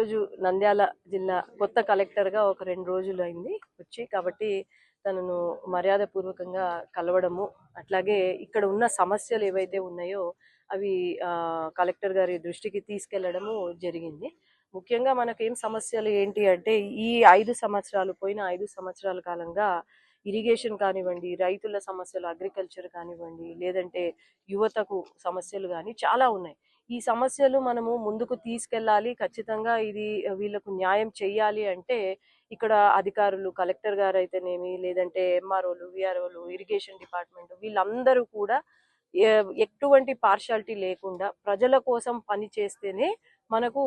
ఈరోజు నంద్యాల జిల్లా కొత్త కలెక్టర్గా ఒక 2 రోజులు అయింది వచ్చి. కాబట్టి తనను మర్యాదపూర్వకంగా కలవడము, అట్లాగే ఇక్కడ ఉన్న సమస్యలు ఏవైతే ఉన్నాయో అవి కలెక్టర్ గారి దృష్టికి తీసుకెళ్లడము జరిగింది. ముఖ్యంగా మనకేం సమస్యలు ఏంటి అంటే, ఈ 5 సంవత్సరాలు పోయిన 5 సంవత్సరాల కాలంగా ఇరిగేషన్ కానివ్వండి, రైతుల సమస్యలు, అగ్రికల్చర్ కానివ్వండి, లేదంటే యువతకు సమస్యలు కానీ చాలా ఉన్నాయి. ఈ సమస్యలు మనము ముందుకు తీసుకెళ్ళాలి, ఖచ్చితంగా ఇది వీళ్ళకు న్యాయం చెయ్యాలి అంటే ఇక్కడ అధికారులు, కలెక్టర్ గారు అయితేనేమి, లేదంటే ఎంఆర్ఓలు, విఆర్ఓలు, ఇరిగేషన్ డిపార్ట్మెంట్, వీళ్ళందరూ కూడా ఎటువంటి పార్షాలిటీ లేకుండా ప్రజల కోసం పని చేస్తేనే మనకు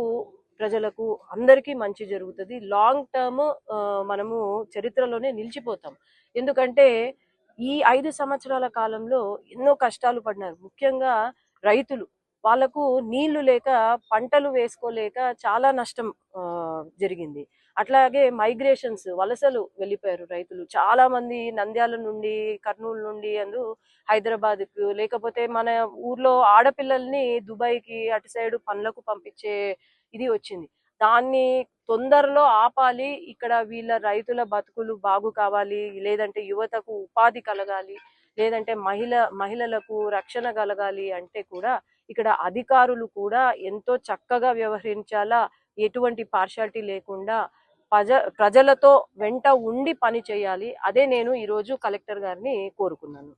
ప్రజలకు అందరికీ మంచి జరుగుతుంది. లాంగ్ టర్మ్ మనము చరిత్రలోనే నిలిచిపోతాం. ఎందుకంటే ఈ 5 సంవత్సరాల కాలంలో ఎన్నో కష్టాలు పడినారు. ముఖ్యంగా రైతులు, వాళ్ళకు నీళ్లు లేక పంటలు వేసుకోలేక చాలా నష్టం జరిగింది. అట్లాగే మైగ్రేషన్స్, వలసలు వెళ్ళిపోయారు రైతులు. చాలా మంది నంద్యాల నుండి, కర్నూలు నుండి హైదరాబాద్కు, లేకపోతే మన ఊర్లో ఆడపిల్లల్ని దుబాయ్కి అటు సైడ్ పనులకు పంపించే ఇది వచ్చింది. దాన్ని తొందరలో ఆపాలి. ఇక్కడ వీళ్ళ రైతుల బతుకులు బాగు కావాలి, లేదంటే యువతకు ఉపాధి కలగాలి, లేదంటే మహిళలకు రక్షణ కలగాలి అంటే కూడా ఇక్కడ అధికారులు కూడా ఎంతో చక్కగా వ్యవహరించాలా, ఎటువంటి పార్షాలిటీ లేకుండా ప్రజలతో వెంట ఉండి పని చేయాలి. అదే నేను ఈరోజు కలెక్టర్ గారిని కోరుకున్నాను.